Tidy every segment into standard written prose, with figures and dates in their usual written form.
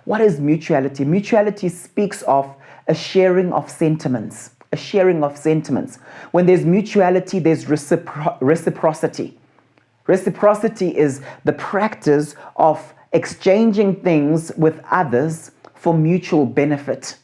What is mutuality? Mutuality speaks of a sharing of sentiments. A sharing of sentiments. When there's mutuality, there's reciprocity. Reciprocity is the practice of exchanging things with others for mutual benefit.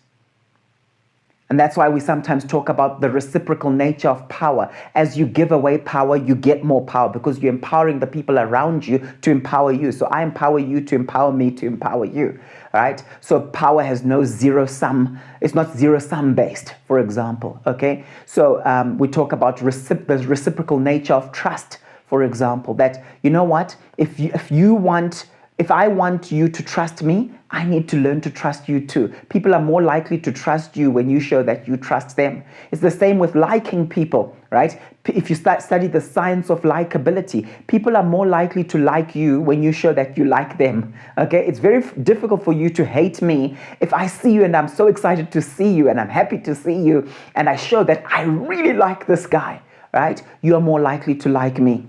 And that's why we sometimes talk about the reciprocal nature of power. As you give away power, you get more power because you're empowering the people around you to empower you. So I empower you to empower me to empower you, right? So power has no zero sum. It's not zero sum based, for example, okay? So we talk about the reciprocal nature of trust, for example, that, you know what, if I want you to trust me, I need to learn to trust you too. People are more likely to trust you when you show that you trust them. It's the same with liking people, right? If you study the science of likability, people are more likely to like you when you show that you like them, okay? It's very difficult for you to hate me if I see you and I'm so excited to see you and I'm happy to see you and I show that I really like this guy, right? You are more likely to like me.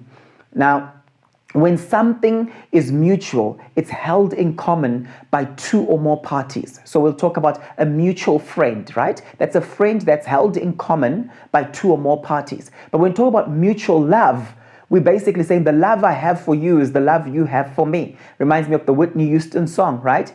Now, when something is mutual, it's held in common by two or more parties. So we'll talk about a mutual friend, right? That's a friend that's held in common by two or more parties. But when we talk about mutual love, we're basically saying the love I have for you is the love you have for me. Reminds me of the Whitney Houston song, right?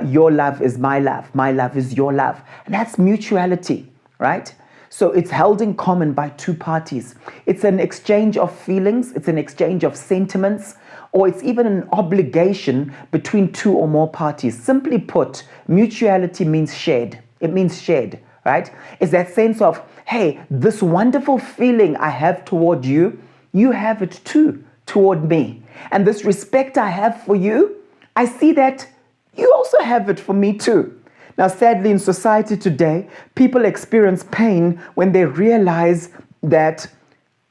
Your love is my love is your love. And that's mutuality, right? So it's held in common by two parties. It's an exchange of feelings, it's an exchange of sentiments, or it's even an obligation between two or more parties. Simply put, mutuality means shared. It means shared, right? It's that sense of, hey, this wonderful feeling I have toward you, you have it too toward me. And this respect I have for you, I see that you also have it for me too. Now, sadly, in society today, people experience pain when they realize that,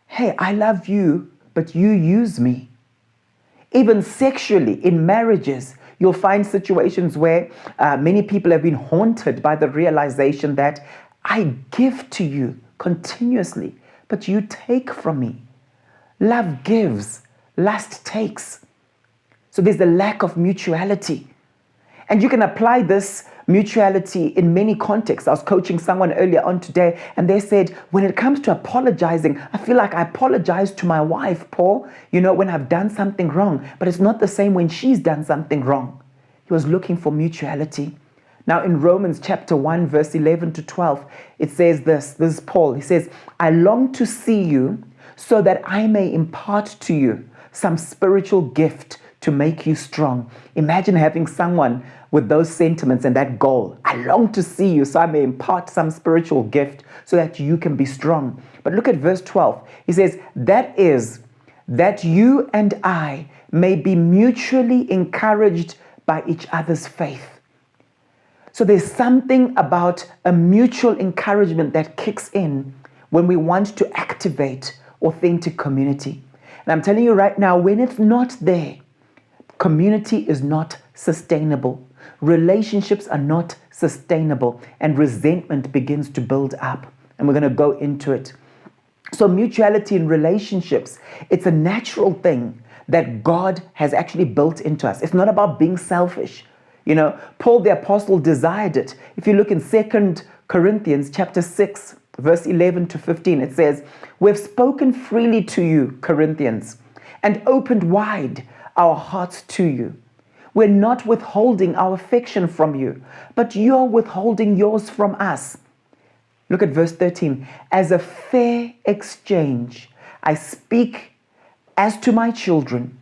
hey, I love you, but you use me. Even sexually, in marriages, you'll find situations where many people have been haunted by the realization that I give to you continuously, but you take from me. Love gives, lust takes. So there's a lack of mutuality. And you can apply this mutuality in many contexts. I was coaching someone earlier on today, and they said, when it comes to apologizing, I feel like I apologize to my wife, Paul, when I've done something wrong, but it's not the same when she's done something wrong. He was looking for mutuality. Now in Romans chapter 1, verse 11 to 12, it says this is Paul. He says, I long to see you so that I may impart to you some spiritual gift to make you strong. Imagine having someone with those sentiments and that goal. I long to see you so I may impart some spiritual gift so that you can be strong. But look at verse 12. He says, that is, that you and I may be mutually encouraged by each other's faith. So there's something about a mutual encouragement that kicks in when we want to activate authentic community. And I'm telling you right now, when it's not there, community is not sustainable. Relationships are not sustainable, and resentment begins to build up. And we're going to go into it. So mutuality in relationships, it's a natural thing that God has actually built into us. It's not about being selfish. Paul the apostle desired it. If you look in 2 Corinthians chapter 6, verse 11 to 15, it says, we've spoken freely to you, Corinthians, and opened wide our hearts to you. We're not withholding our affection from you, but you're withholding yours from us. Look at verse 13. As a fair exchange, I speak as to my children,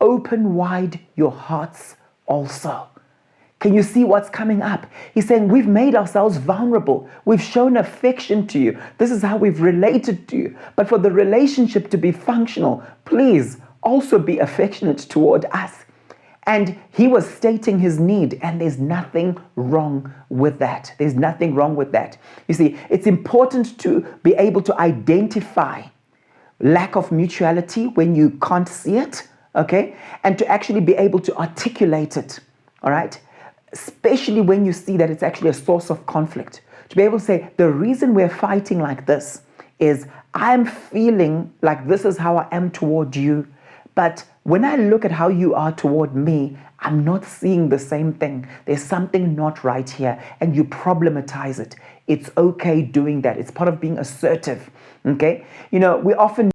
open wide your hearts also. Can you see what's coming up? He's saying we've made ourselves vulnerable. We've shown affection to you. This is how we've related to you. But for the relationship to be functional, please also be affectionate toward us. And he was stating his need, and there's nothing wrong with that. There's nothing wrong with that. You see, it's important to be able to identify lack of mutuality when you can't see it, okay? And to actually be able to articulate it, all right? Especially when you see that it's actually a source of conflict. To be able to say, the reason we're fighting like this is I'm feeling like this is how I am toward you, But when I look at how you are toward me, I'm not seeing the same thing. There's something not right here, and you problematize it. It's okay doing that. It's part of being assertive. Okay? We often